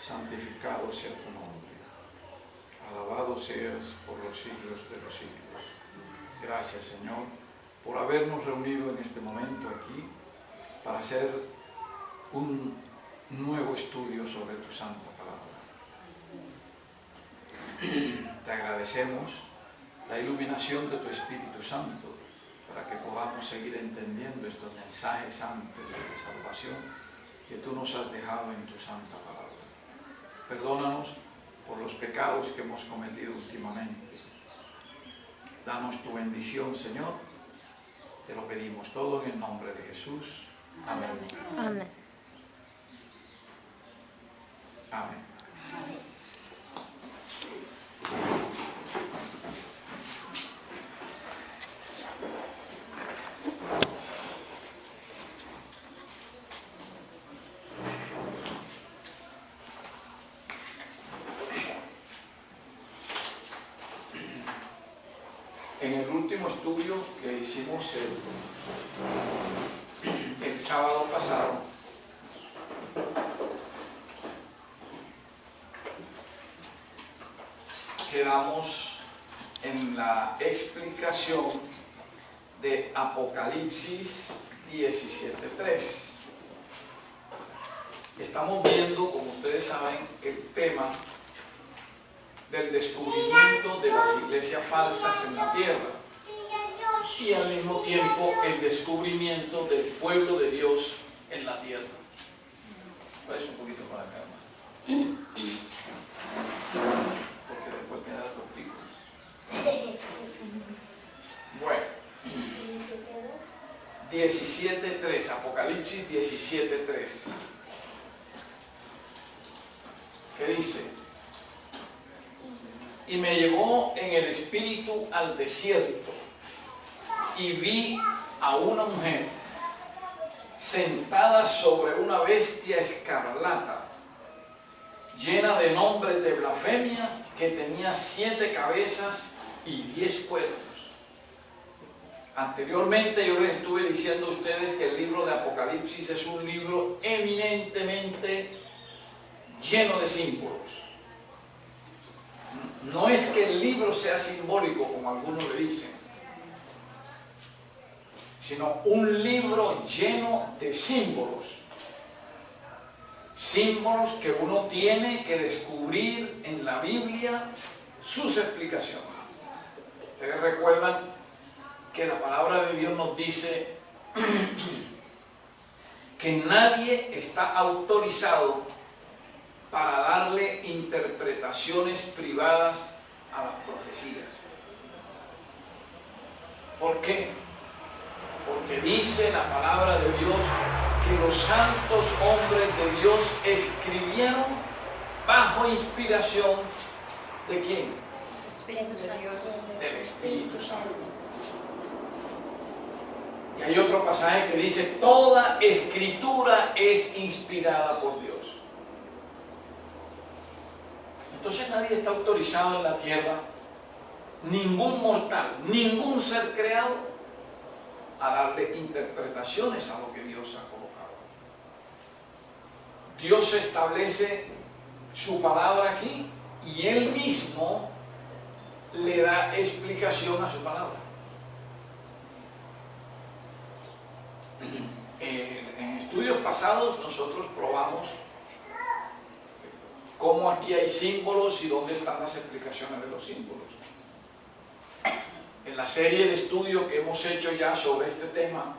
santificado sea tu nombre. Alabado seas por los siglos de los siglos. Gracias, Señor, por habernos reunido en este momento aquí para hacer un nuevo estudio sobre tu santa palabra. Te agradecemos la iluminación de tu Espíritu Santo para que podamos seguir entendiendo estos mensajes santos de salvación que tú nos has dejado en tu santa palabra. Perdónanos por los pecados que hemos cometido últimamente. Danos tu bendición, Señor. Te lo pedimos todo en el nombre de Jesús. Amén. Amén. Amén. En el último estudio que hicimos el sábado pasado, quedamos en la explicación de Apocalipsis 17:3. Estamos viendo, como ustedes saben, el tema del descubrimiento de las iglesias falsas en la tierra y al mismo tiempo el descubrimiento del pueblo de Dios en la tierra. Pues un poquito para acá, hermano, porque después queda contigo. Bueno, 17:3, Apocalipsis 17:3. ¿Qué dice? Y me llevó en el espíritu al desierto y vi a una mujer sentada sobre una bestia escarlata, llena de nombres de blasfemia, que tenía 7 cabezas y 10 cuernos. Anteriormente yo les estuve diciendo a ustedes que el libro de Apocalipsis es un libro eminentemente lleno de símbolos. No es que el libro sea simbólico, como algunos le dicen, sino un libro lleno de símbolos. Símbolos que uno tiene que descubrir en la Biblia sus explicaciones. Ustedes recuerdan que la palabra de Dios nos dice que nadie está autorizado para darle interpretaciones privadas a las profecías. ¿Por qué? Porque dice la palabra de Dios que los santos hombres de Dios escribieron bajo inspiración ¿de quién? Espíritu Santo. Del Espíritu Santo. Y hay otro pasaje que dice: toda escritura es inspirada por Dios. Entonces nadie está autorizado en la tierra, ningún mortal, ningún ser creado, a darle interpretaciones a lo que Dios ha colocado. Dios establece su palabra aquí y Él mismo le da explicación a su palabra. En estudios pasados nosotros probamos cómo aquí hay símbolos y dónde están las explicaciones de los símbolos. En la serie de estudio que hemos hecho ya sobre este tema,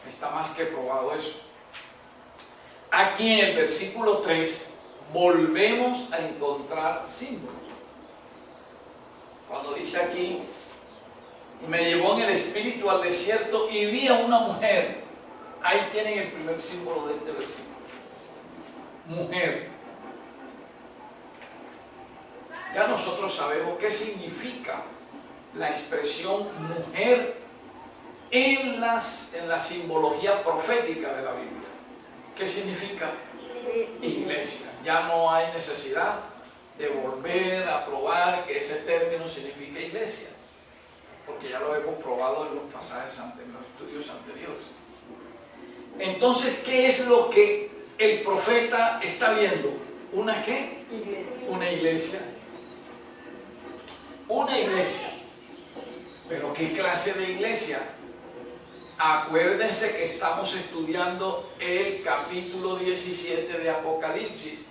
está más que probado eso. Aquí en el versículo 3 volvemos a encontrar símbolos. Cuando dice aquí: y me llevó en el espíritu al desierto y vi a una mujer. Ahí tienen el primer símbolo de este versículo. Mujer. Ya nosotros sabemos qué significa la expresión mujer en la simbología profética de la Biblia. ¿Qué significa? Iglesia. Ya no hay necesidad de volver a probar que ese término significa iglesia, porque ya lo hemos probado en los pasajes, en los estudios anteriores. Entonces, ¿qué es lo que el profeta está viendo una ¿qué? Iglesia. Una iglesia. Una iglesia. Pero ¿qué clase de iglesia? Acuérdense que estamos estudiando el capítulo 17 de Apocalipsis.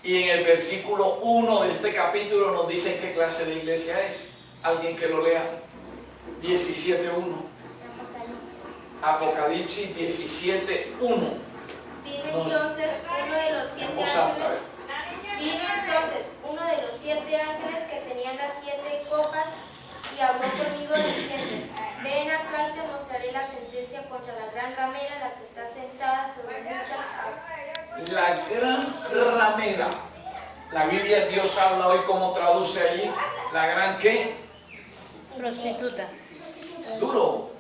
Y en el versículo 1 de este capítulo nos dice qué clase de iglesia es. Alguien que lo lea. 17.1. Apocalipsis 17.1. Vino entonces uno de los siete ángeles que tenían las 7 copas y habló conmigo diciendo: ven acá y te mostraré la sentencia contra la gran ramera, la que está sentada sobre muchas aguas. La gran ramera. La Biblia, Dios habla hoy como traduce allí. La gran ¿qué? Prostituta. Duro.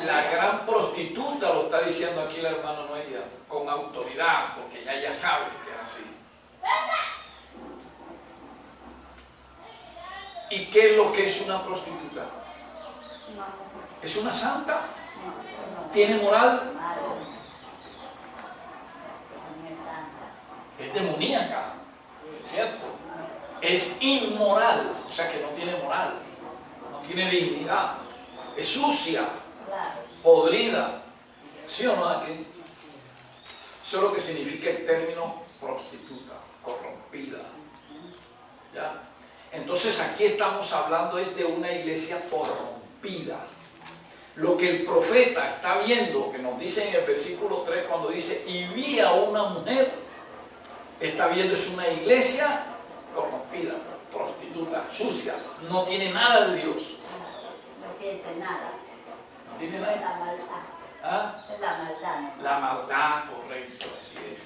La gran prostituta, lo está diciendo aquí la hermana Noelia, con autoridad, porque ella sabe que es así. ¿Y qué es lo que es una prostituta? ¿Es una santa? ¿Tiene moral? Es demoníaca, ¿cierto? Es inmoral, o sea que no tiene moral, no tiene dignidad, es sucia, podrida, ¿sí o no aquí? Eso es lo que significa el término prostituta, corrompida, ¿ya? Entonces aquí estamos hablando es de una iglesia corrompida. Lo que el profeta está viendo, que nos dice en el versículo 3 cuando dice, y vi a una mujer, está viendo es una iglesia corrompida, prostituta, sucia, no tiene nada de Dios. No tiene nada. No tiene Es nada. la maldad. ¿Ah? Es la maldad. La maldad, correcto, así es.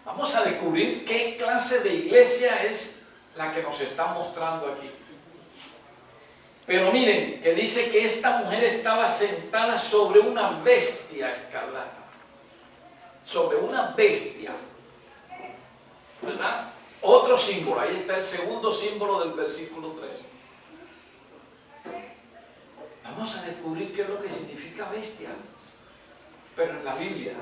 Vamos a descubrir qué clase de iglesia es la que nos está mostrando aquí. Pero miren, que dice que esta mujer estaba sentada sobre una bestia escarlata. Sobre una bestia. ¿Verdad? Otro símbolo, ahí está el segundo símbolo del versículo 3. Vamos a descubrir qué es lo que significa bestia. Pero en la Biblia.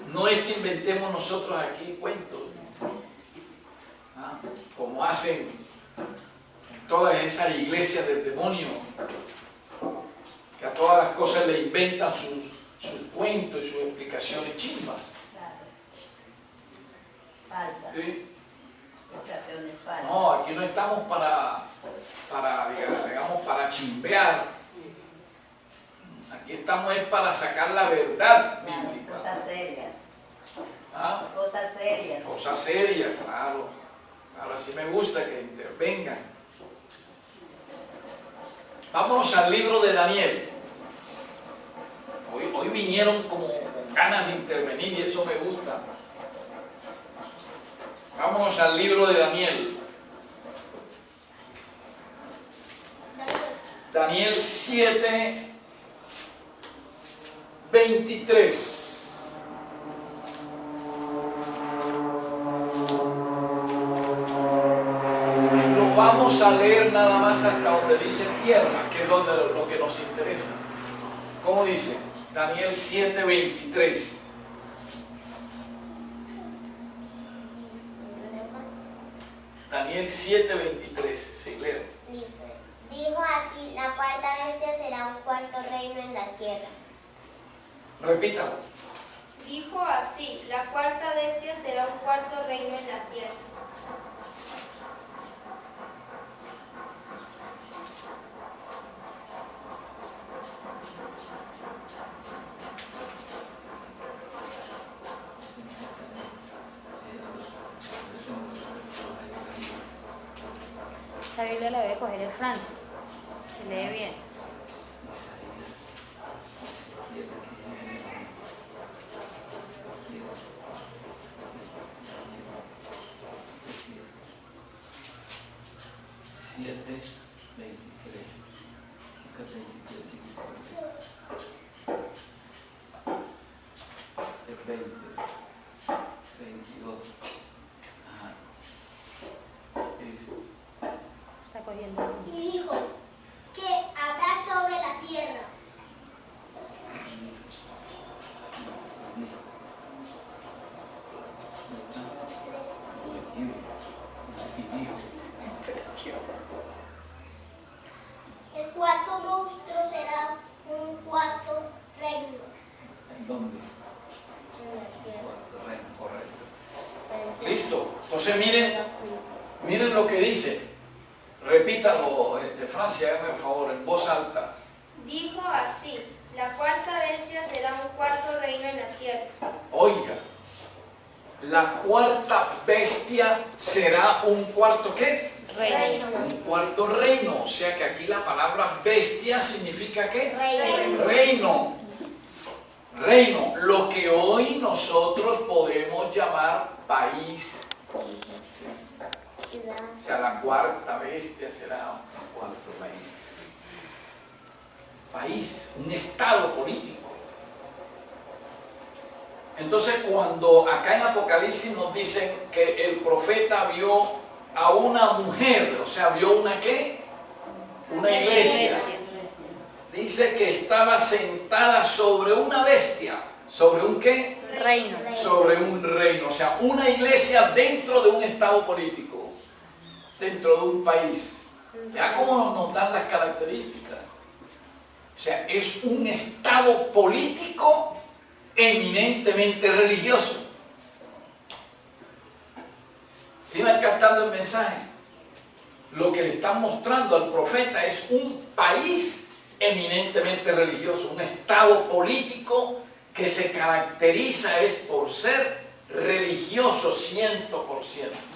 No es que inventemos nosotros aquí cuentos. Como hacen en todas esas iglesias del demonio, que a todas las cosas le inventan sus cuentos y sus explicaciones chimbas. Falsa. ¿Sí? Explicaciones falsas. No, aquí no estamos digamos, para chimbear. Aquí estamos es para sacar la verdad bíblica. Cosas serias. ¿Ah? Cosas serias. Cosas serias, claro. Ahora sí me gusta que intervengan. Vámonos al libro de Daniel. Hoy vinieron como con ganas de intervenir y eso me gusta. Vámonos al libro de Daniel. Daniel 7, 23. Vamos a leer nada más hasta donde dice tierra, que es donde lo que nos interesa. ¿Cómo dice? Daniel 7:23. Daniel 7:23. Sí, leo. Dice, dijo así, la cuarta bestia será un cuarto reino en la tierra. Repítalo. Dijo así: la cuarta bestia será un cuarto reino en la tierra. Esa Biblia la voy a coger de Francia. Se lee bien. Está cogiendo. Y dijo, ¿qué habrá sobre la tierra? El cuarto monstruo será un cuarto reino. ¿En dónde? Cuarto reino, correcto. Listo. Entonces miren lo que dice. Repítalo, Francia, hágame un favor, en voz alta. Dijo así, la cuarta bestia será un cuarto reino en la tierra. Oiga, la cuarta bestia será un cuarto ¿qué? Reino. Un cuarto reino. O sea que aquí la palabra bestia significa ¿qué? Reino. Reino. Reino. Lo que hoy nosotros podemos llamar país. O sea, la cuarta bestia será un cuarto país. País, un estado político. Entonces, cuando acá en Apocalipsis nos dicen que el profeta vio a una mujer, o sea, vio una ¿qué? Una iglesia. Dice que estaba sentada sobre una bestia. ¿Sobre un qué? Reino. Sobre un reino. O sea, una iglesia dentro de un estado político. Dentro de un país. Ya cómo nos dan las características. O sea, es un estado político eminentemente religioso. ¿Sí va captando el mensaje? Lo que le están mostrando al profeta es un país eminentemente religioso, un estado político que se caracteriza es por ser religioso 100%.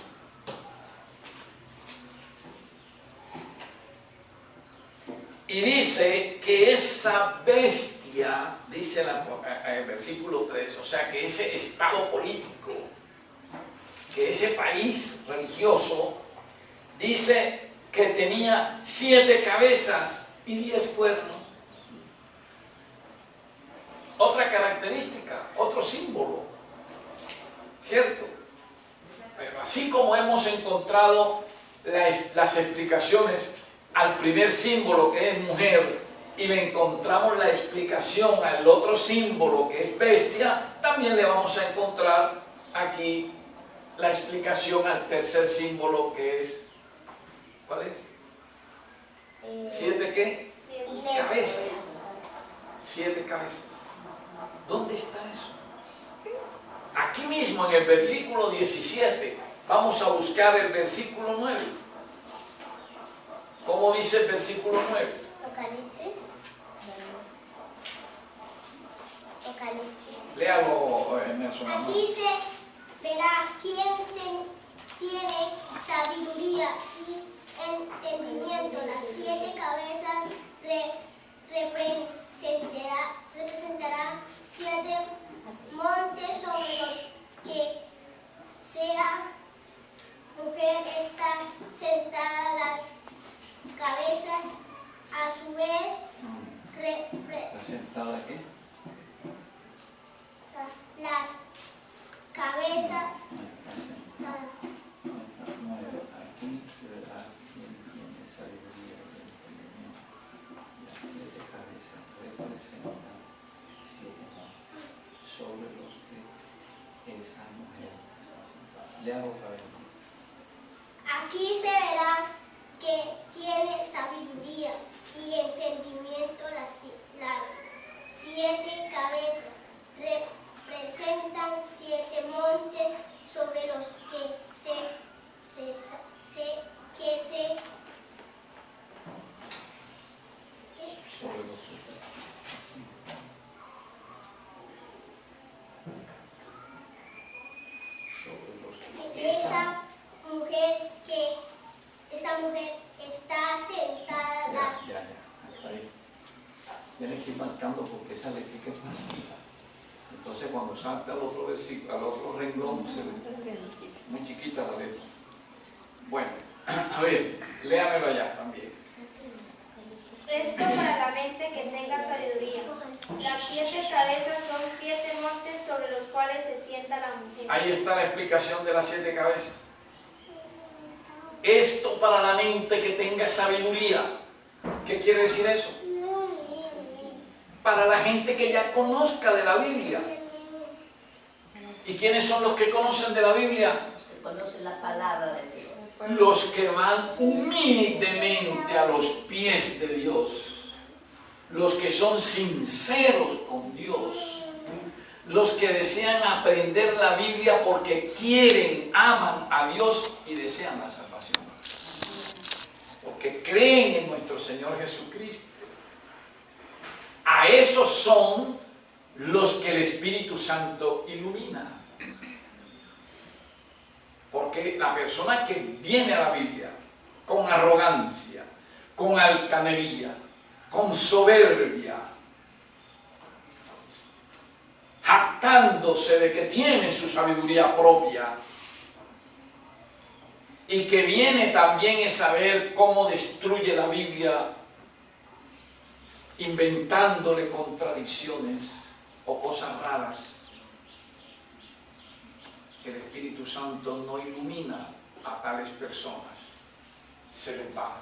Y dice que esa bestia, dice el versículo 3, o sea que ese estado político, que ese país religioso, dice que tenía 7 cabezas y 10 cuernos. Otra característica, otro símbolo, ¿cierto? Pero así como hemos encontrado las explicaciones al primer símbolo que es mujer y le encontramos la explicación al otro símbolo que es bestia, también le vamos a encontrar aquí la explicación al tercer símbolo que es, ¿cuál es? 7 ¿qué? Cabezas. 7 cabezas. ¿Dónde está eso? Aquí mismo en el versículo 17, vamos a buscar el versículo 9. ¿Cómo dice el versículo 9? Apocalipsis. Léalo, Nelson. Aquí se verá quién tiene sabiduría y entendimiento. Las 7 cabezas representará 7 montes sobre los que sea mujer está sentada. Las cabezas a su vez ¿Presentada qué? las cabezas Aquí se verá quién tiene sabiduría y entendimiento. Las 7 cabezas representan 7 montes sobre los que esa mujer está sentada. Léalo otra vez. aquí se verá que tiene sabiduría y entendimiento. Las 7 cabezas representan 7 montes sobre los que se Sobre los que esa mujer está sentada. hasta ahí. Tienes que ir marcando porque esa letra es más chiquita. Entonces cuando salta al otro versículo, al otro renglón, se ve muy chiquita la letra. Bueno, a ver, léamelo allá también. Esto para la mente que tenga sabiduría. Las 7 cabezas son 7 montes sobre los cuales se sienta la mujer. Ahí está la explicación de las 7 cabezas. Esto para la mente que tenga sabiduría. ¿Qué quiere decir eso? Para la gente que ya conozca de la Biblia. ¿Y quiénes son los que conocen de la Biblia? la palabra de Dios. Los que van humildemente a los pies de Dios, los que son sinceros con Dios, los que desean aprender la Biblia porque quieren, aman a Dios y desean la salvación, porque creen en nuestro Señor Jesucristo. A esos son los que el Espíritu Santo ilumina. Porque la persona que viene a la Biblia con arrogancia, con altanería, con soberbia, jactándose de que tiene su sabiduría propia y que viene también a saber cómo destruye la Biblia, inventándole contradicciones o cosas raras, el Espíritu Santo no ilumina a tales personas, se les va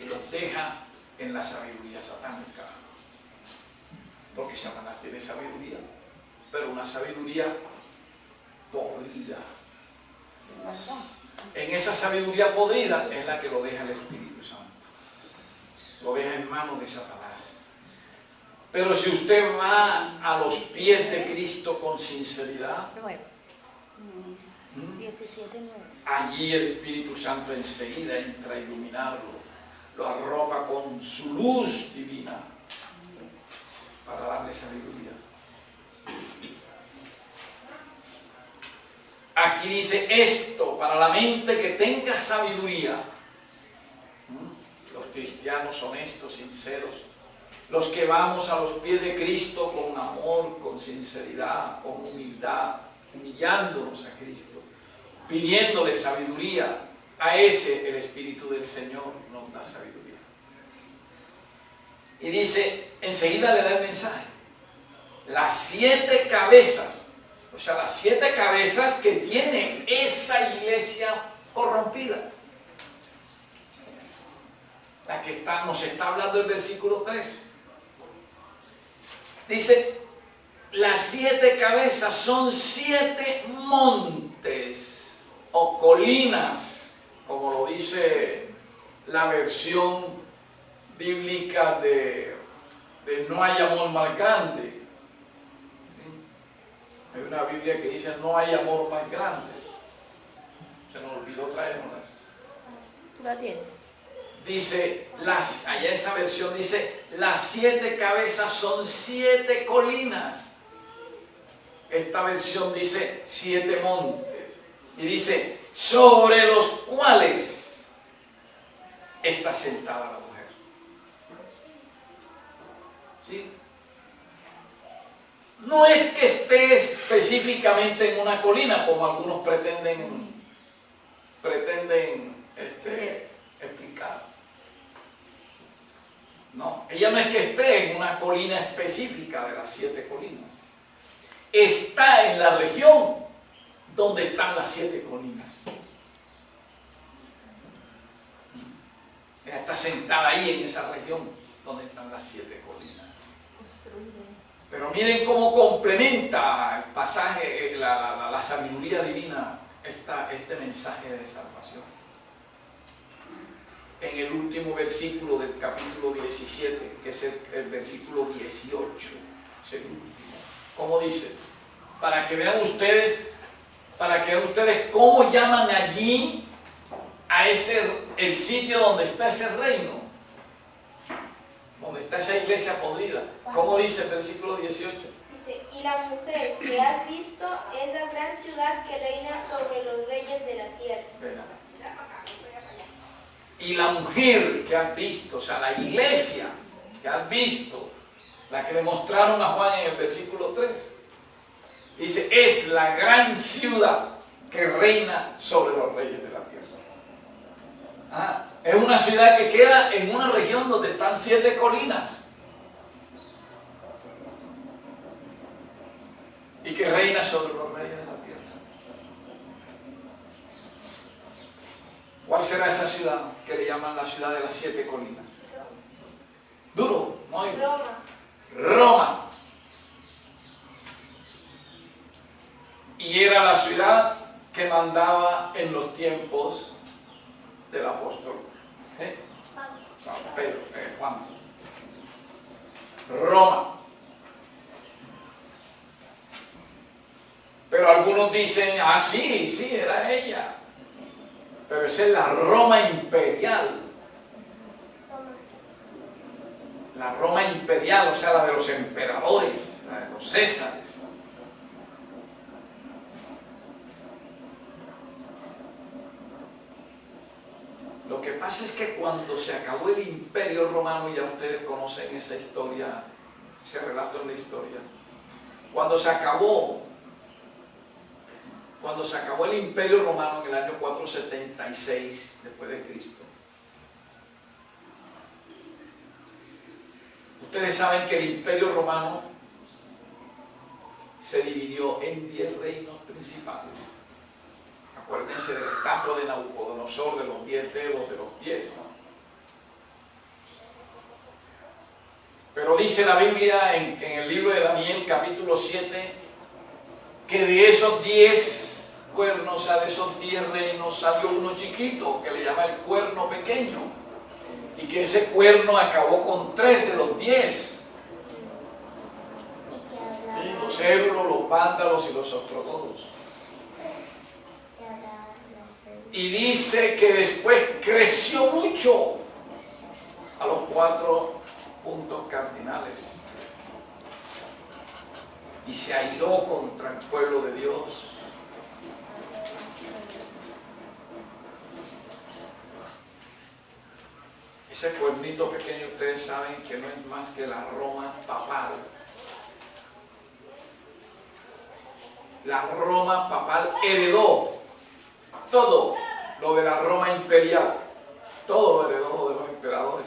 y los deja en la sabiduría satánica, porque Satanás tiene sabiduría, pero una sabiduría podrida. En esa sabiduría podrida es la que lo deja el Espíritu Santo, lo deja en manos de Satanás. Pero si usted va a los pies de Cristo con sinceridad, 17:9. allí el Espíritu Santo enseguida entra a iluminarlo, lo arropa con su luz divina para darle sabiduría. Aquí dice esto, para la mente que tenga sabiduría. Los cristianos honestos, sinceros, los que vamos a los pies de Cristo con amor, con sinceridad, con humildad, humillándonos a Cristo, pidiéndole sabiduría, a ese el Espíritu del Señor nos da sabiduría. Y dice, enseguida le da el mensaje, las 7 cabezas, o sea, las 7 cabezas que tiene esa iglesia corrompida. La que nos está hablando el versículo 3. Dice, las 7 cabezas son 7 montes o colinas, como lo dice la versión bíblica de No hay amor más grande. ¿Sí? Hay una Biblia que dice no hay amor más grande. Se nos olvidó traernos. ¿Tú la tienes? Dice, allá esa versión dice, las 7 cabezas son 7 colinas. Esta versión dice 7 montes. Y dice, sobre los cuales está sentada la mujer. ¿Sí? No es que esté específicamente en una colina, como algunos pretenden explicar. No, ella no es que esté en una colina específica de las 7 colinas. Está en la región donde están las 7 colinas. Ella está sentada ahí en esa región donde están las 7 colinas. Pero miren cómo complementa el pasaje, la sabiduría divina, este mensaje de salvación. En el último versículo del capítulo 17, que es el versículo 18, es el último. ¿Cómo dice? Para que vean ustedes cómo llaman allí a el sitio donde está ese reino, donde está esa iglesia podrida. ¿Cómo dice el versículo 18? Dice, y la mujer que has visto es la gran ciudad que reina sobre los reyes de la tierra. Y la mujer que has visto, o sea, la iglesia que has visto, la que le mostraron a Juan en el versículo 3, dice, es la gran ciudad que reina sobre los reyes de la tierra. Es una ciudad que queda en una región donde están 7 colinas y que reina sobre los reyes de la tierra. ¿Cuál será esa ciudad que le llaman la ciudad de las 7 colinas? Duro, muy bien. Roma. Y era la ciudad que mandaba en los tiempos del apóstol Pedro, Juan. Roma. Pero algunos dicen, ah, sí, era ella. Pero esa es la Roma imperial. La Roma imperial, o sea, la de los emperadores, la de los césares. Lo que pasa es que cuando se acabó el imperio romano, y ya ustedes conocen esa historia, ese relato en la historia, cuando se acabó el imperio romano en el año 476 después de Cristo, ustedes saben que el imperio romano se dividió en 10 reinos principales. Acuérdense del estatua de Nabucodonosor, de los 10 dedos de los pies, ¿no? Pero dice la Biblia en el libro de Daniel, capítulo 7, que de esos 10 cuernos, o sea, de esos 10 reinos, salió uno chiquito, que le llama el cuerno pequeño, y que ese cuerno acabó con 3 de los 10. ¿Sí? Los érulos, los vándalos y los ostrogodos. Y dice que después creció mucho a los 4 puntos cardinales y se airó contra el pueblo de Dios. Ese cuernito pequeño, ustedes saben que no es más que la Roma papal. La Roma papal heredó todo lo de la Roma imperial, todo lo heredó lo de los emperadores.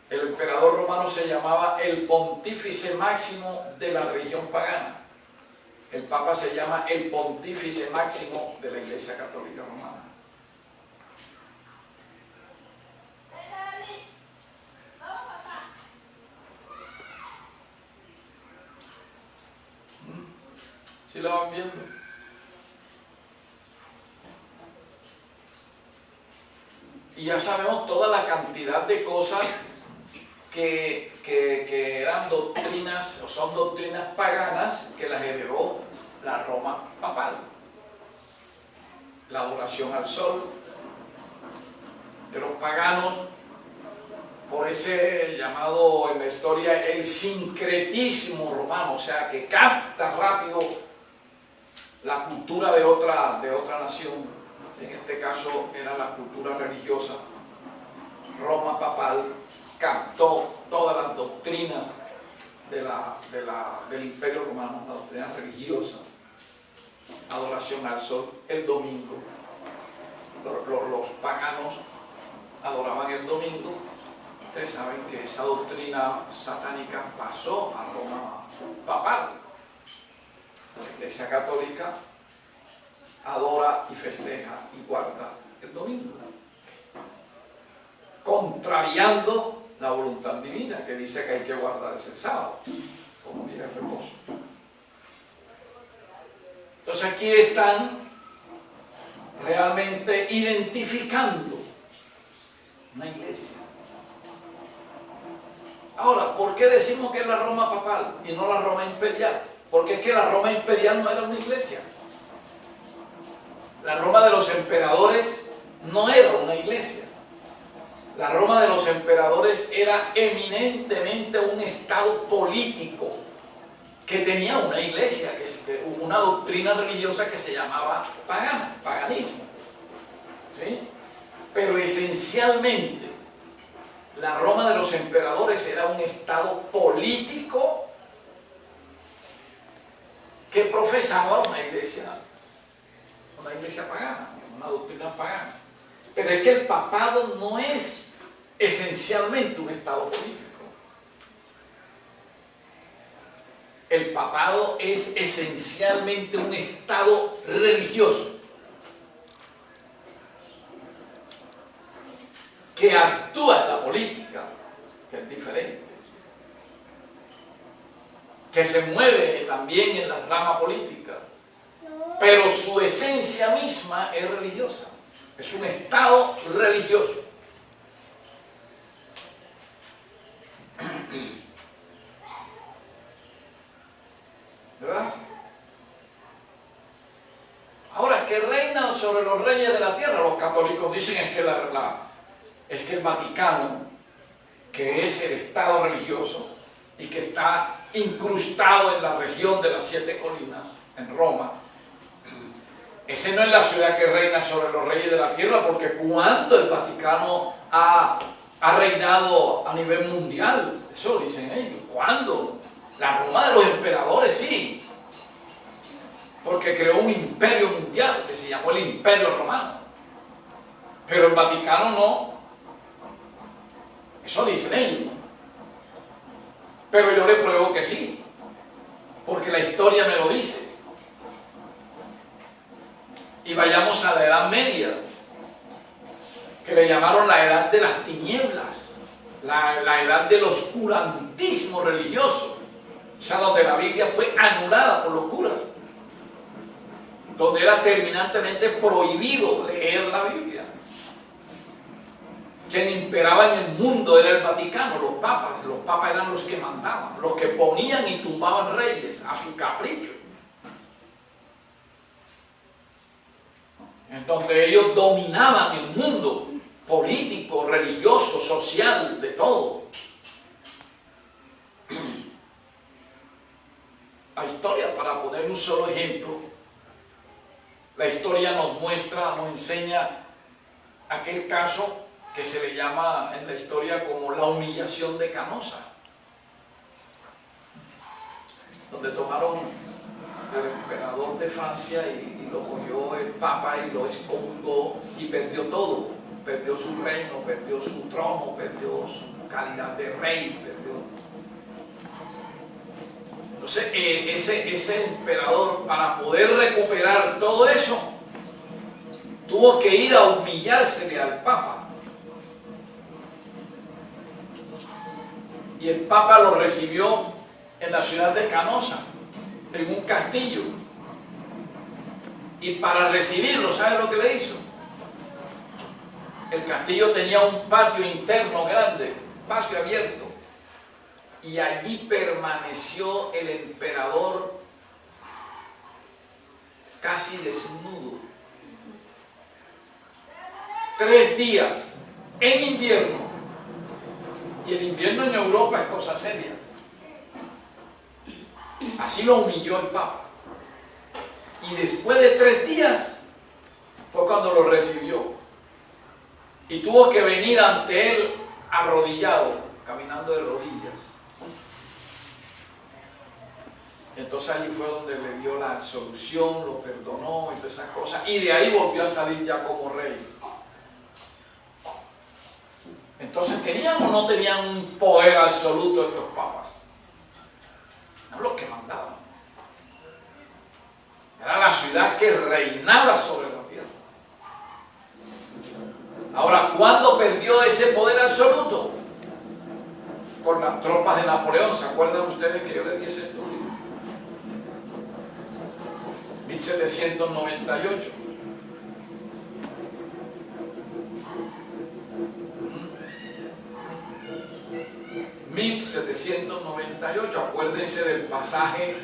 El emperador romano se llamaba el pontífice máximo de la religión pagana. El Papa se llama el pontífice máximo de la Iglesia Católica Romana. ¿Sí lo van viendo? Y ya sabemos toda la cantidad de cosas que eran doctrinas o son doctrinas paganas que las heredó la Roma papal. La adoración al sol de los paganos, por ese llamado en la historia el sincretismo romano, o sea que capta rápido la cultura de otra nación. En este caso era la cultura religiosa. Roma papal captó todas las doctrinas del Imperio Romano, las doctrinas religiosas, adoración al sol el domingo. Los paganos adoraban el domingo. Ustedes saben que esa doctrina satánica pasó a Roma papal. La Iglesia Católica adora y festeja y guarda el domingo, contrariando la voluntad divina que dice que hay que guardar ese sábado como día de reposo. Entonces aquí están realmente identificando una iglesia. Ahora, ¿por qué decimos que es la Roma papal y no la Roma imperial? Porque es que la Roma imperial no era una iglesia. La Roma de los emperadores no era una iglesia. La Roma de los emperadores era eminentemente un estado político que tenía una iglesia, una doctrina religiosa que se llamaba paganismo. ¿Sí? Pero esencialmente la Roma de los emperadores era un estado político que profesaba una iglesia pagana, una doctrina pagana. Pero es que el papado no es esencialmente un estado político. El papado es esencialmente un estado religioso que actúa en la política, que es diferente, que se mueve también en la rama política, pero su esencia misma es religiosa. Es un estado religioso. ¿Verdad? Ahora, que reina sobre los reyes de la tierra, los católicos dicen es que el Vaticano, que es el estado religioso y que está incrustado en la región de las 7 colinas, en Roma, ese no es la ciudad que reina sobre los reyes de la tierra, porque cuando el Vaticano ha reinado a nivel mundial, eso lo dicen ellos, ¿cuándo? La Roma de los emperadores sí, porque creó un imperio mundial que se llamó el Imperio Romano, pero el Vaticano no, eso dicen ellos, ¿no? Pero yo le pruebo que sí, porque la historia me lo dice. Y vayamos a la Edad Media, que le llamaron la Edad de las Tinieblas, la Edad del oscurantismo religioso, o sea, donde la Biblia fue anulada por los curas, donde era terminantemente prohibido leer la Biblia. Quien imperaba en el mundo era el Vaticano, los papas eran los que mandaban, los que ponían y tumbaban reyes a su capricho. En donde ellos dominaban el mundo político, religioso, social, de todo. La historia, para poner un solo ejemplo, la historia nos muestra, nos enseña aquel caso que se le llama en la historia como la humillación de Canosa, donde tomaron al emperador de Francia y lo cogió el Papa y lo excomulgó y perdió todo, perdió su reino, perdió su trono, perdió su calidad de rey, perdió. Entonces ese emperador, para poder recuperar todo eso, tuvo que ir a humillársele al Papa. Y el Papa lo recibió en la ciudad de Canosa, en un castillo. Y para recibirlo, ¿sabe lo que le hizo? El castillo tenía un patio interno grande, patio abierto. Y allí permaneció el emperador casi desnudo. 3 días en invierno. Y el invierno en Europa es cosa seria. Así lo humilló el Papa. Y después de 3 días fue cuando lo recibió. Y tuvo que venir ante él arrodillado, caminando de rodillas. Entonces allí fue donde le dio la absolución, lo perdonó y todas esas cosas. Y de ahí volvió a salir ya como rey. Entonces, ¿tenían o no tenían un poder absoluto estos papas? Eran los que mandaban. Era la ciudad que reinaba sobre la tierra. Ahora, ¿cuándo perdió ese poder absoluto? Con las tropas de Napoleón. ¿Se acuerdan ustedes que yo les di ese estudio? 1798. 1798, acuérdense del pasaje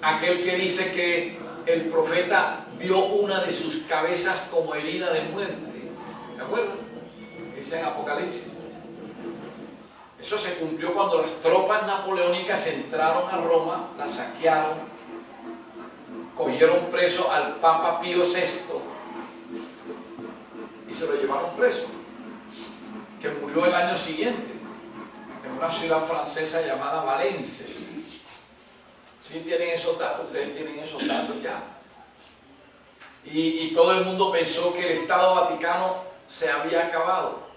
aquel que dice que el profeta vio una de sus cabezas como herida de muerte. ¿Se acuerdan? Dice en Apocalipsis. Eso se cumplió cuando las tropas napoleónicas entraron a Roma, la saquearon, cogieron preso al Papa Pío VI y se lo llevaron preso, que murió el año siguiente en una ciudad francesa llamada Valencia. ¿Sí tienen esos datos? Ustedes tienen esos datos ya. Y todo el mundo pensó que el Estado Vaticano se había acabado.